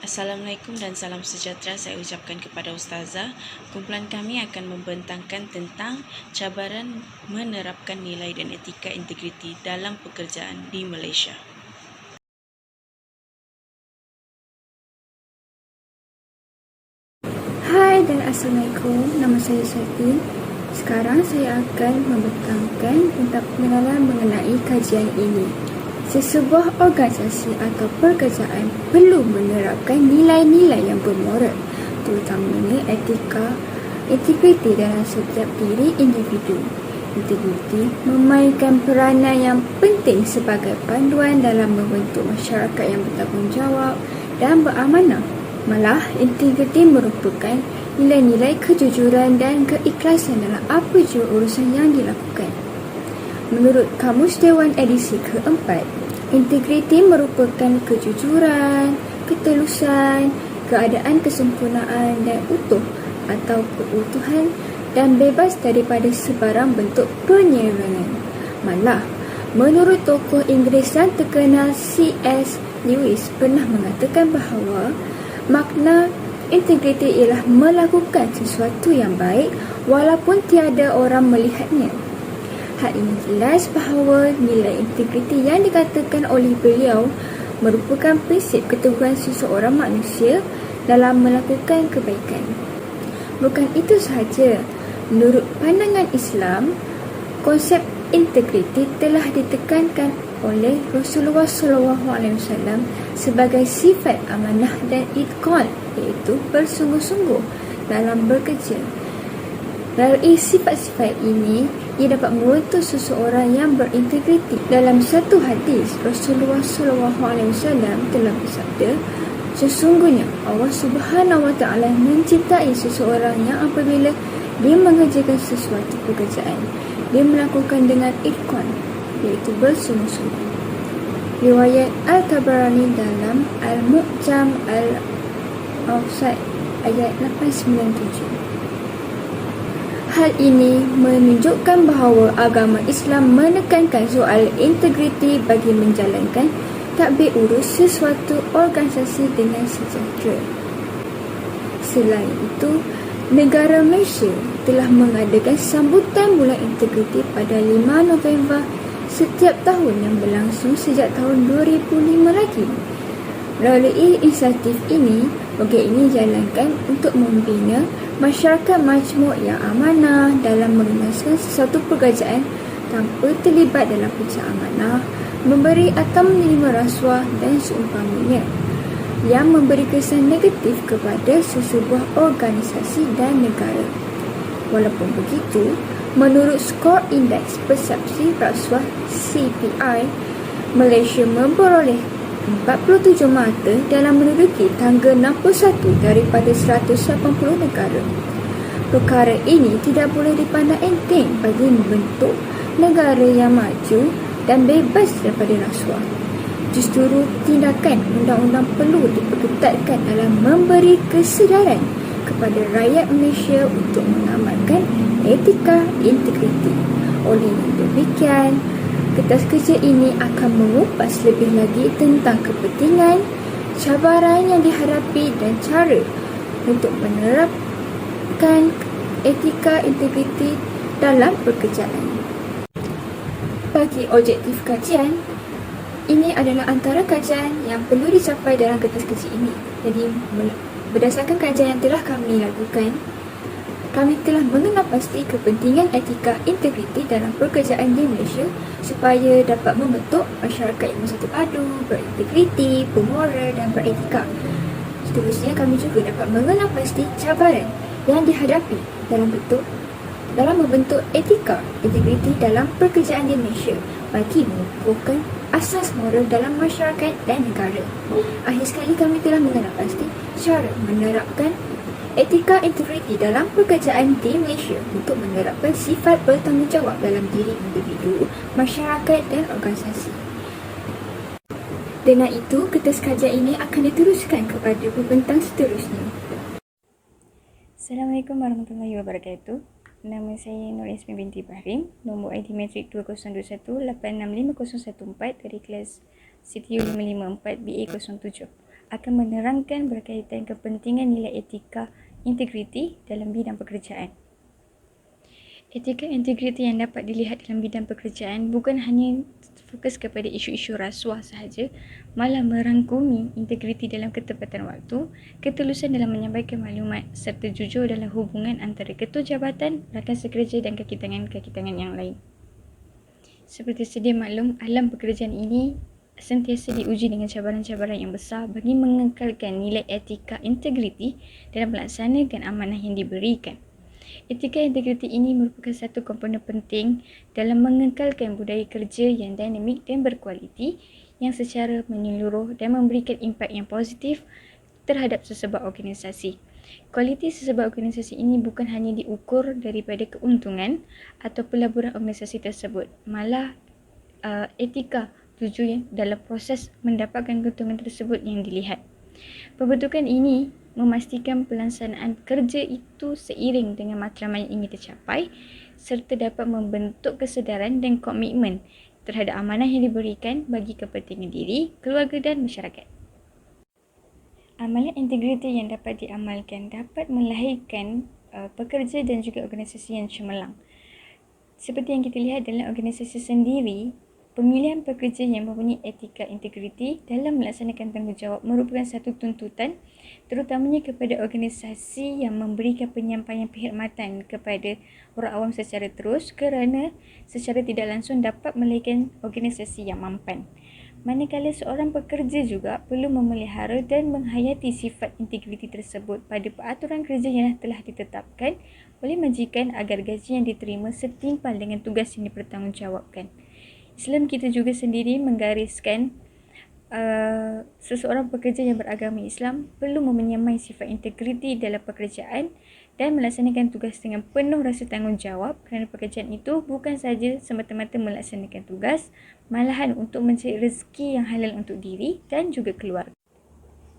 Assalamualaikum dan salam sejahtera saya ucapkan kepada Ustazah. Kumpulan kami akan membentangkan tentang cabaran menerapkan nilai dan etika integriti dalam pekerjaan di Malaysia. Hai dan Assalamualaikum, nama saya Syafin. Sekarang saya akan membentangkan tentang pengenalan mengenai kajian ini. Sesebuah organisasi atau pekerjaan perlu menerapkan nilai-nilai yang bermoral, terutamanya etika, integriti dalam setiap diri individu. Integriti memainkan peranan yang penting sebagai panduan dalam membentuk masyarakat yang bertanggungjawab dan beramanah. Malah, integriti merupakan nilai-nilai kejujuran dan keikhlasan dalam apa jua urusan yang dilakukan. Menurut Kamus Dewan edisi keempat, integriti merupakan kejujuran, ketelusan, keadaan kesempurnaan dan utuh atau keutuhan dan bebas daripada sebarang bentuk penyerangan. Malah, menurut tokoh Inggeris yang terkenal C.S. Lewis pernah mengatakan bahawa makna integriti ialah melakukan sesuatu yang baik walaupun tiada orang melihatnya. Hal ini jelas bahawa nilai integriti yang dikatakan oleh beliau merupakan prinsip keteguhan seseorang manusia dalam melakukan kebaikan. Bukan itu sahaja, menurut pandangan Islam, konsep integriti telah ditekankan oleh Rasulullah SAW sebagai sifat amanah dan itqan, iaitu bersungguh-sungguh dalam bekerja. Melalui sifat-sifat ini, ia dapat mengutus seseorang yang berintegriti. Dalam satu hadis, Rasulullah SAW telah bersabda, sesungguhnya Allah Subhanahu Wa Taala mencintai seseorang yang apabila dia mengerjakan sesuatu pekerjaan, dia melakukan dengan itqan, iaitu bersungguh-sungguh. Riwayat Al-Tabarani dalam Al-Mu'jam Al-Awsat ayat 897. Hal ini menunjukkan bahawa agama Islam menekankan soal integriti bagi menjalankan tadbir urus sesuatu organisasi dengan sejahtera. Selain itu, negara Malaysia telah mengadakan sambutan bulan integriti pada 5 November setiap tahun yang berlangsung sejak tahun 2005 lagi. Melalui inisiatif ini, program ini dijalankan untuk membina masyarakat majmuk yang amanah dalam mengenaskan sesuatu pekerjaan tanpa terlibat dalam kerja amanah, memberi atau menerima rasuah dan seumpamanya, yang memberi kesan negatif kepada sesebuah organisasi dan negara. Walaupun begitu, menurut skor Indeks Persepsi Rasuah CPI, Malaysia memperoleh 47 mata dalam menduduki tangga 61 daripada 180 negara. Perkara ini tidak boleh dipandang enteng bagi membentuk negara yang maju dan bebas daripada rasuah. Justru tindakan undang-undang perlu diperketatkan dalam memberi kesedaran kepada rakyat Malaysia untuk mengamalkan etika integriti. Oleh demikian, kertas kerja ini akan mengupas lebih lagi tentang kepentingan, cabaran yang dihadapi dan cara untuk menerapkan etika integriti dalam pekerjaan. Bagi objektif kajian, ini adalah antara kajian yang perlu dicapai dalam kertas kerja ini. Jadi, berdasarkan kajian yang telah kami lakukan, kami telah mengenal pasti kepentingan etika integriti dalam pekerjaan di Malaysia supaya dapat membentuk masyarakat yang bersatu padu, berintegriti, bermoral dan beretika. Seterusnya, kami juga dapat mengenal pasti cabaran yang dihadapi dalam membentuk etika integriti dalam pekerjaan di Malaysia bagi mengukuhkan asas moral dalam masyarakat dan negara. Akhir sekali, kami telah mengenal pasti cara menerapkan etika integriti dalam pekerjaan di Malaysia untuk menerapkan sifat bertanggungjawab dalam diri individu, masyarakat dan organisasi. Dengan itu, kertas kajian ini akan diteruskan kepada pembentang seterusnya. Assalamualaikum warahmatullahi wabarakatuh. Nama saya Nur Yasmin binti Bahrim, nombor ID matrik 2021-865014 dari kelas CTU 554 BA07. akan menerangkan berkaitan kepentingan nilai etika integriti dalam bidang pekerjaan. Etika integriti yang dapat dilihat dalam bidang pekerjaan bukan hanya fokus kepada isu-isu rasuah sahaja, malah merangkumi integriti dalam ketepatan waktu, ketulusan dalam menyampaikan maklumat serta jujur dalam hubungan antara ketua jabatan, rakan sekerja dan kaki tangan yang lain. Seperti sedia maklum, alam pekerjaan ini sentiasa diuji dengan cabaran-cabaran yang besar bagi mengekalkan nilai etika integriti dalam melaksanakan amanah yang diberikan. Etika integriti ini merupakan satu komponen penting dalam mengekalkan budaya kerja yang dinamik dan berkualiti yang secara menyeluruh dan memberikan impak yang positif terhadap sesebuah organisasi. Kualiti sesebuah organisasi ini bukan hanya diukur daripada keuntungan atau pelaburan organisasi tersebut, malah etika tujuan dalam proses mendapatkan keuntungan tersebut yang dilihat. Pembentukan ini memastikan pelaksanaan kerja itu seiring dengan matlamat yang ingin tercapai serta dapat membentuk kesedaran dan komitmen terhadap amanah yang diberikan bagi kepentingan diri, keluarga dan masyarakat. Amalan integriti yang dapat diamalkan dapat melahirkan pekerja dan juga organisasi yang cemerlang. Seperti yang kita lihat dalam organisasi sendiri, pemilihan pekerja yang mempunyai etika integriti dalam melaksanakan tanggungjawab merupakan satu tuntutan terutamanya kepada organisasi yang memberikan penyampaian perkhidmatan kepada orang awam secara terus kerana secara tidak langsung dapat melahirkan organisasi yang mampan. Manakala seorang pekerja juga perlu memelihara dan menghayati sifat integriti tersebut pada peraturan kerja yang telah ditetapkan oleh majikan agar gaji yang diterima setimpal dengan tugas yang dipertanggungjawabkan. Islam kita juga sendiri menggariskan seseorang pekerja yang beragama Islam perlu menyamai sifat integriti dalam pekerjaan dan melaksanakan tugas dengan penuh rasa tanggungjawab kerana pekerjaan itu bukan sahaja semata-mata melaksanakan tugas, malahan untuk mencari rezeki yang halal untuk diri dan juga keluarga.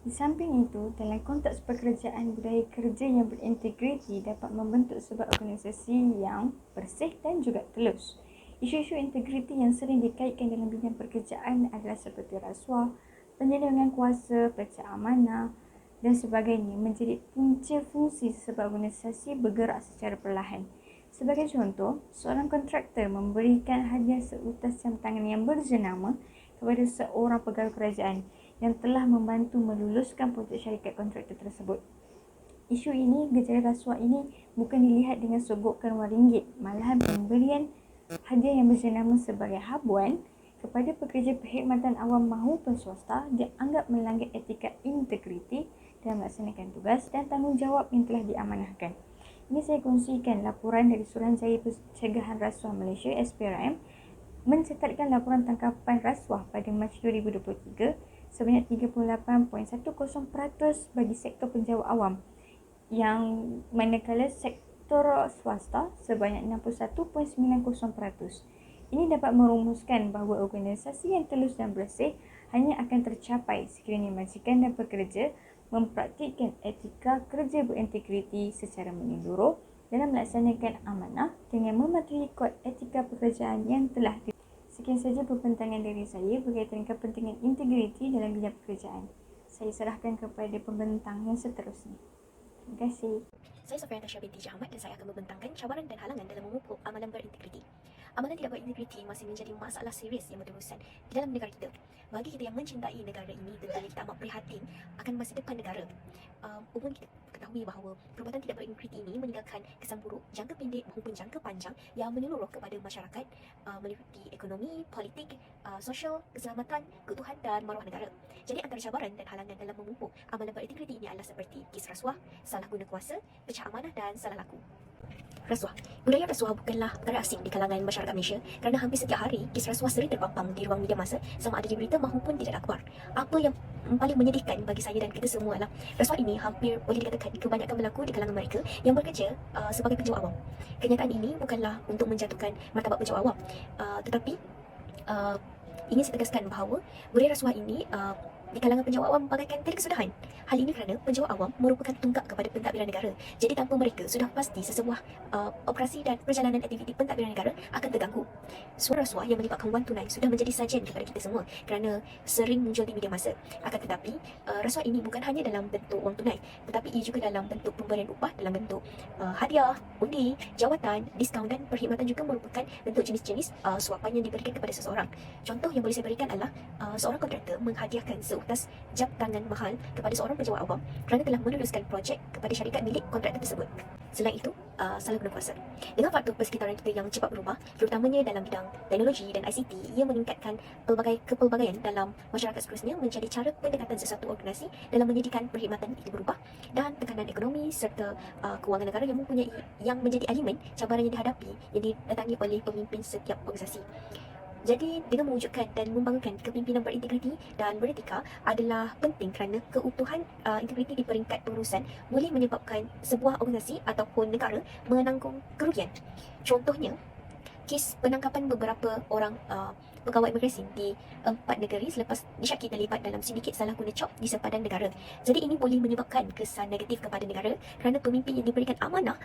Di samping itu, dalam konteks pekerjaan, budaya kerja yang berintegriti dapat membentuk sebuah organisasi yang bersih dan juga telus. Isu-isu integriti yang sering dikaitkan dalam bidang pekerjaan adalah seperti rasuah, penyelewengan kuasa, pecah amanah dan sebagainya menjadi punca fungsi sebuah organisasi bergerak secara perlahan. Sebagai contoh, seorang kontraktor memberikan hadiah seutas jam tangan yang berjenama kepada seorang pegawai kerajaan yang telah membantu meluluskan projek syarikat kontraktor tersebut. Isu ini, gejala rasuah ini bukan dilihat dengan sogokan wang ringgit, malahan pemberian hadiah yang berjenama sebagai habuan kepada pekerja perkhidmatan awam maupun swasta dianggap melanggar etika integriti dalam melaksanakan tugas dan tanggungjawab yang telah diamanahkan. Ini saya kongsikan laporan dari Suruhanjaya Pencegahan Rasuah Malaysia SPRM mencatatkan laporan tangkapan rasuah pada Mac 2023 sebanyak 38.10% bagi sektor penjawat awam, yang manakala sektor swasta sebanyak 61.90%. Ini dapat merumuskan bahawa organisasi yang telus dan bersih hanya akan tercapai sekiranya majikan dan pekerja mempraktikkan etika kerja berintegriti secara menyeluruh dalam melaksanakan amanah dengan mematuhi kod etika pekerjaan yang telah Sekian saja pembentangan dari saya berkaitan kepentingan integriti dalam bidang pekerjaan. Saya serahkan kepada pembentang yang seterusnya. Terima kasih. Saya Sofia Natasha binti Ahmad dan saya akan membentangkan cabaran dan halangan dalam memupuk amalan berintegriti. Amalan tidak berintegriti masih menjadi masalah serius yang berterusan di dalam negara kita. Bagi kita yang mencintai negara ini, tentunya kita amat prihatin akan masa depan negara. Umum kita ketahui bahawa perbuatan tidak berintegriti ini meninggalkan kesan buruk jangka pendek maupun jangka panjang yang menyeluruh kepada masyarakat meliputi ekonomi, politik, sosial, keselamatan, keutuhan dan maruah negara. Jadi antara cabaran dan halangan dalam memupuk amalan berintegriti ini adalah seperti kes rasuah, salah guna kuasa, pecah amanah dan salah laku. Rasuah. Budaya rasuah bukanlah perkara asing di kalangan masyarakat Malaysia kerana hampir setiap hari kes rasuah sering terpampang di ruang media massa sama ada di berita maupun tidak akhbar. Apa yang paling menyedihkan bagi saya dan kita semua adalah rasuah ini hampir boleh dikatakan kebanyakan berlaku di kalangan mereka yang bekerja sebagai penjawat awam. Kenyataan ini bukanlah untuk menjatuhkan martabat penjawat awam, tetapi ingin saya tegaskan bahawa budaya rasuah ini di kalangan penjawat awam bagaikan tiada kesudahan. Hal ini kerana penjawat awam merupakan tunggak kepada pentadbiran negara. Jadi tanpa mereka, sudah pasti sesebuah operasi dan perjalanan aktiviti pentadbiran negara akan terganggu. Suara rasuah yang melibatkan wang tunai sudah menjadi sajian kepada kita semua kerana sering muncul di media massa. Akan tetapi, rasuah ini bukan hanya dalam bentuk wang tunai, tetapi ia juga dalam bentuk pemberian upah, dalam bentuk hadiah, undi, jawatan, diskaun dan perkhidmatan juga merupakan bentuk jenis-jenis suapan yang diberikan kepada seseorang. Contoh yang boleh saya berikan adalah seorang kontraktor menghadiahkan seutas jam tangan mahal kepada seorang penjawat awam kerana telah meneruskan projek kepada syarikat milik kontraktor tersebut. Selain itu, salah guna kuasa. Dengan faktor persekitaran kita yang cepat berubah, terutamanya dalam bidang teknologi dan ICT, ia meningkatkan kepelbagaian dalam masyarakat seterusnya menjadi cara pendekatan sesuatu organisasi dalam menyediakan perkhidmatan itu berubah, dan tekanan ekonomi serta kewangan negara yang menjadi elemen cabaran yang dihadapi yang didatangi oleh pemimpin setiap organisasi. Jadi, dengan mewujudkan dan membangunkan kepimpinan berintegriti dan beretika adalah penting kerana keutuhan integriti di peringkat pengurusan boleh menyebabkan sebuah organisasi ataupun negara menanggung kerugian. Contohnya, kes penangkapan beberapa orang pegawai imigresen di 4 negeri selepas disyaki terlibat dalam sindiket salah guna cop di sepadan negara. Jadi ini boleh menyebabkan kesan negatif kepada negara kerana pemimpin yang diberikan amanah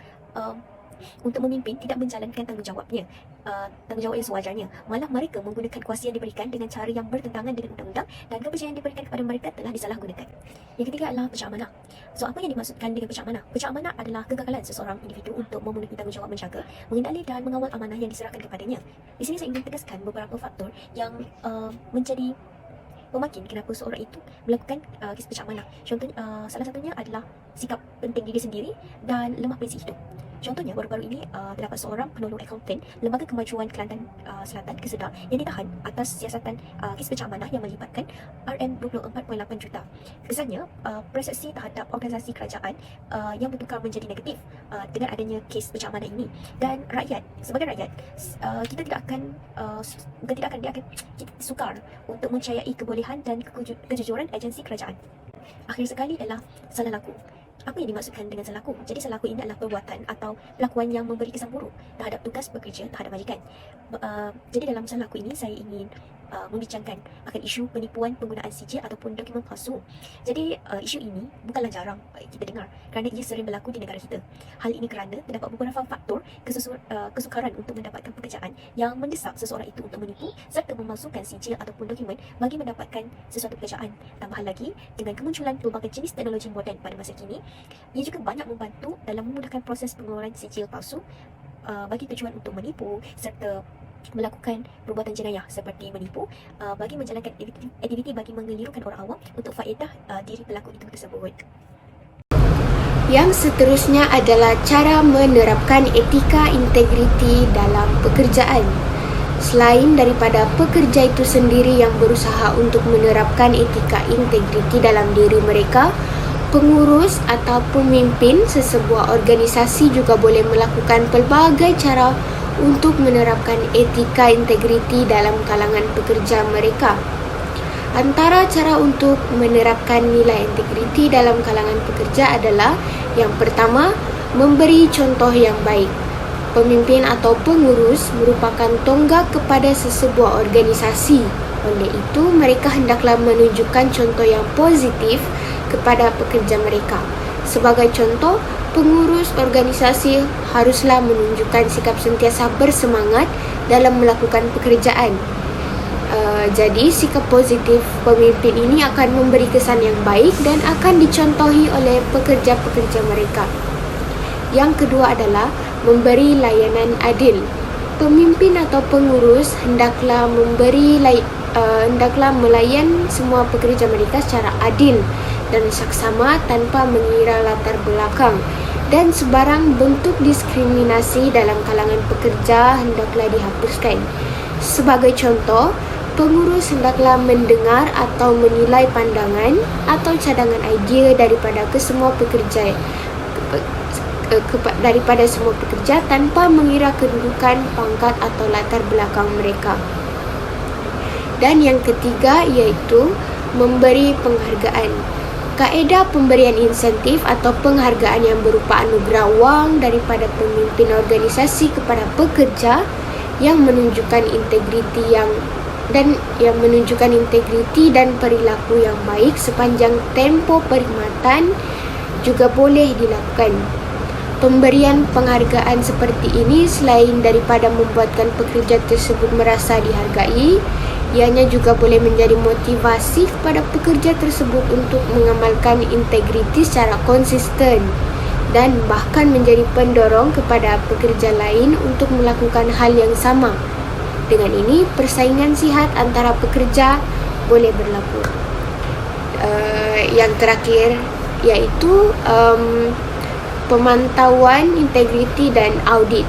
untuk memimpin tidak menjalankan tanggungjawabnya, tanggungjawab yang sewajarnya. Malah mereka menggunakan kuasa yang diberikan dengan cara yang bertentangan dengan undang-undang dan kepercayaan yang diberikan kepada mereka telah disalahgunakan. Yang ketiga adalah pecah amanah. So, apa yang dimaksudkan dengan pecah amanah? Pecah amanah adalah kegagalan seseorang individu untuk memenuhi tanggungjawab menjaga, mengendali dan mengawal amanah yang diserahkan kepadanya. Di sini saya ingin tegaskan beberapa faktor yang menjadi pemakin kenapa seorang itu melakukan kes pecah amanah. Contohnya, salah satunya adalah sikap penting diri sendiri dan lemah prinsip hidup. Contohnya, baru-baru ini terdapat seorang penolong akaunten Lembaga Kemajuan Kelantan Selatan Kesedar yang ditahan atas siasatan kes pecah amanah yang melibatkan RM24.8 juta. Kesannya, persepsi terhadap organisasi kerajaan yang bertukar menjadi negatif dengan adanya kes pecah amanah ini. Dan rakyat, sebagai rakyat, kita tidak akan sukar untuk mempercayai kebolehan dan kejujuran agensi kerajaan. Akhir sekali adalah salah laku. Apa yang dimaksudkan dengan salah laku? Jadi salah laku ini adalah perbuatan atau pelakuan yang memberi kesan buruk terhadap tugas bekerja terhadap majikan. Jadi dalam salah laku ini saya ingin membincangkan akan isu penipuan penggunaan sijil ataupun dokumen palsu. Jadi isu ini bukanlah jarang kita dengar kerana ia sering berlaku di negara kita. Hal ini kerana terdapat beberapa faktor kesukaran untuk mendapatkan pekerjaan yang mendesak seseorang itu untuk menipu serta memalsukan sijil ataupun dokumen bagi mendapatkan sesuatu pekerjaan. Tambahan lagi, dengan kemunculan pelbagai jenis teknologi moden pada masa kini, ia juga banyak membantu dalam memudahkan proses pengeluaran sijil palsu bagi tujuan untuk menipu serta melakukan perbuatan jenayah seperti menipu bagi menjalankan aktiviti bagi mengelirukan orang awam untuk faedah diri pelaku itu tersebut. Yang seterusnya adalah cara menerapkan etika integriti dalam pekerjaan. Selain daripada pekerja itu sendiri yang berusaha untuk menerapkan etika integriti dalam diri mereka, pengurus atau pemimpin sesebuah organisasi juga boleh melakukan pelbagai cara untuk menerapkan etika integriti dalam kalangan pekerja mereka. Antara cara untuk menerapkan nilai integriti dalam kalangan pekerja adalah yang pertama, memberi contoh yang baik. Pemimpin atau pengurus merupakan tonggak kepada sesebuah organisasi. Oleh itu, mereka hendaklah menunjukkan contoh yang positif kepada pekerja mereka. Sebagai contoh, pengurus organisasi haruslah menunjukkan sikap sentiasa bersemangat dalam melakukan pekerjaan. Jadi, sikap positif pemimpin ini akan memberi kesan yang baik dan akan dicontohi oleh pekerja-pekerja mereka. Yang kedua adalah memberi layanan adil. Pemimpin atau pengurus hendaklah melayan semua pekerja mereka secara adil dan saksama tanpa mengira latar belakang, dan sebarang bentuk diskriminasi dalam kalangan pekerja hendaklah dihapuskan. Sebagai contoh, pengurus hendaklah mendengar atau menilai pandangan atau cadangan idea daripada semua pekerja tanpa mengira kedudukan, pangkat atau latar belakang mereka. Dan yang ketiga iaitu memberi penghargaan. Kaedah pemberian insentif atau penghargaan yang berupa anugerah wang daripada pemimpin organisasi kepada pekerja yang menunjukkan integriti yang dan yang menunjukkan integriti dan perilaku yang baik sepanjang tempoh perkhidmatan juga boleh dilakukan. Pemberian penghargaan seperti ini selain daripada membuatkan pekerja tersebut merasa dihargai, ianya juga boleh menjadi motivasi kepada pekerja tersebut untuk mengamalkan integriti secara konsisten dan bahkan menjadi pendorong kepada pekerja lain untuk melakukan hal yang sama. Dengan ini, persaingan sihat antara pekerja boleh berlaku. Yang terakhir iaitu pemantauan integriti dan audit.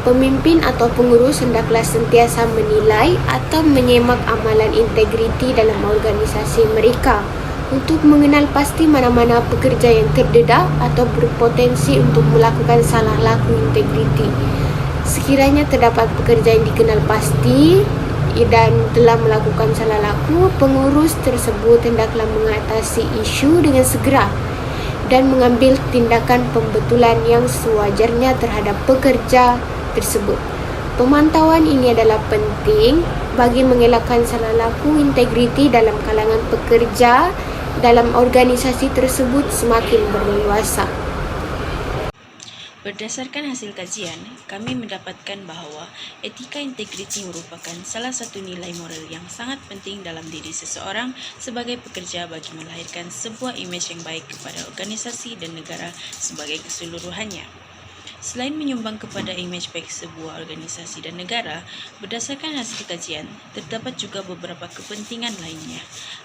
Pemimpin atau pengurus hendaklah sentiasa menilai atau menyemak amalan integriti dalam organisasi mereka untuk mengenal pasti mana-mana pekerja yang terdedah atau berpotensi untuk melakukan salah laku integriti. Sekiranya terdapat pekerja yang dikenal pasti dan telah melakukan salah laku, pengurus tersebut hendaklah mengatasi isu dengan segera dan mengambil tindakan pembetulan yang sewajarnya terhadap pekerja tersebut. Pemantauan ini adalah penting bagi mengelakkan salah laku integriti dalam kalangan pekerja dalam organisasi tersebut semakin berleluasa. Berdasarkan hasil kajian, kami mendapatkan bahawa etika integriti merupakan salah satu nilai moral yang sangat penting dalam diri seseorang sebagai pekerja bagi melahirkan sebuah imej yang baik kepada organisasi dan negara sebagai keseluruhannya. Selain menyumbang kepada imej baik sebuah organisasi dan negara, berdasarkan hasil kajian, terdapat juga beberapa kepentingan lainnya.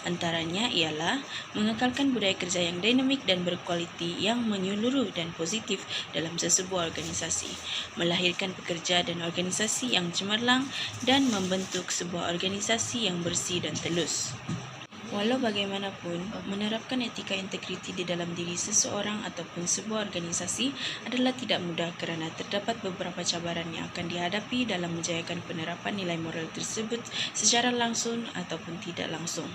Antaranya ialah mengekalkan budaya kerja yang dinamik dan berkualiti yang menyeluruh dan positif dalam sesebuah organisasi, melahirkan pekerja dan organisasi yang cemerlang, dan membentuk sebuah organisasi yang bersih dan telus. Walau bagaimanapun, menerapkan etika integriti di dalam diri seseorang ataupun sebuah organisasi adalah tidak mudah kerana terdapat beberapa cabaran yang akan dihadapi dalam menjayakan penerapan nilai moral tersebut secara langsung ataupun tidak langsung.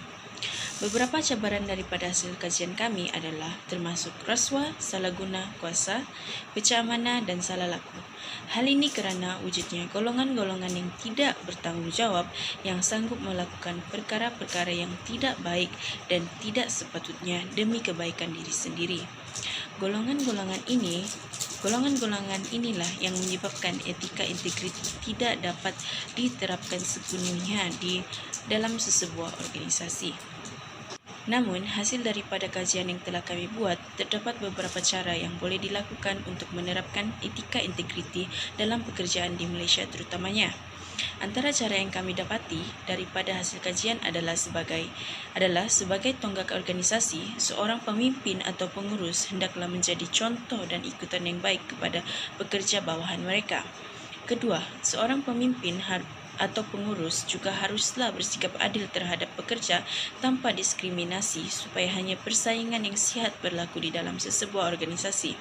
Beberapa cabaran daripada hasil kajian kami adalah termasuk rasuah, salah guna kuasa, pecah amanah dan salah laku. Hal ini kerana wujudnya golongan-golongan yang tidak bertanggungjawab yang sanggup melakukan perkara-perkara yang tidak baik dan tidak sepatutnya demi kebaikan diri sendiri. Golongan-golongan inilah yang menyebabkan etika integriti tidak dapat diterapkan sepenuhnya di dalam sesebuah organisasi. Namun, hasil daripada kajian yang telah kami buat, terdapat beberapa cara yang boleh dilakukan untuk menerapkan etika integriti dalam pekerjaan di Malaysia terutamanya. Antara cara yang kami dapati daripada hasil kajian adalah sebagai tonggak organisasi, seorang pemimpin atau pengurus hendaklah menjadi contoh dan ikutan yang baik kepada pekerja bawahan mereka. Kedua, seorang pemimpin atau pengurus juga haruslah bersikap adil terhadap pekerja tanpa diskriminasi supaya hanya persaingan yang sihat berlaku di dalam sesebuah organisasi.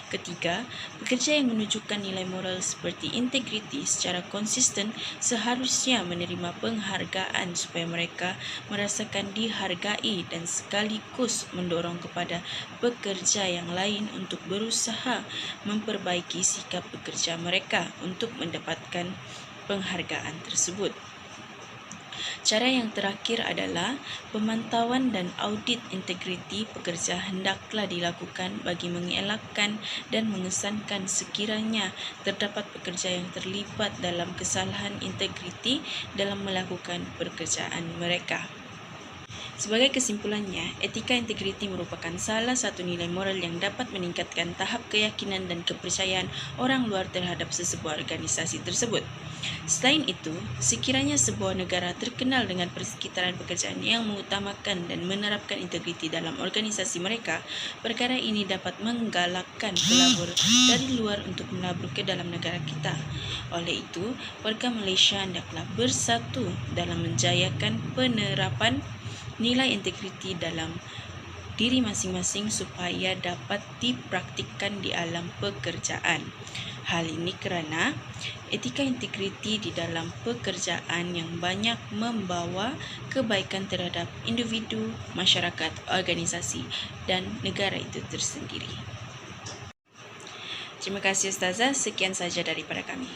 Ketiga, pekerja yang menunjukkan nilai moral seperti integriti secara konsisten seharusnya menerima penghargaan supaya mereka merasakan dihargai dan sekaligus mendorong kepada pekerja yang lain untuk berusaha memperbaiki sikap pekerja mereka untuk mendapatkan penghargaan tersebut. Cara yang terakhir adalah pemantauan dan audit integriti pekerja hendaklah dilakukan bagi mengelakkan dan mengesankan sekiranya terdapat pekerja yang terlibat dalam kesalahan integriti dalam melakukan pekerjaan mereka. Sebagai kesimpulannya, etika integriti merupakan salah satu nilai moral yang dapat meningkatkan tahap keyakinan dan kepercayaan orang luar terhadap sesebuah organisasi tersebut. Selain itu, sekiranya sebuah negara terkenal dengan persekitaran pekerjaan yang mengutamakan dan menerapkan integriti dalam organisasi mereka, perkara ini dapat menggalakkan pelabur dari luar untuk melabur ke dalam negara kita. Oleh itu, warga Malaysia hendaklah bersatu dalam menjayakan penerapan nilai integriti dalam diri masing-masing supaya dapat dipraktikkan di alam pekerjaan. Hal ini kerana etika integriti di dalam pekerjaan yang banyak membawa kebaikan terhadap individu, masyarakat, organisasi dan negara itu tersendiri. Terima kasih Ustazah, sekian saja daripada kami.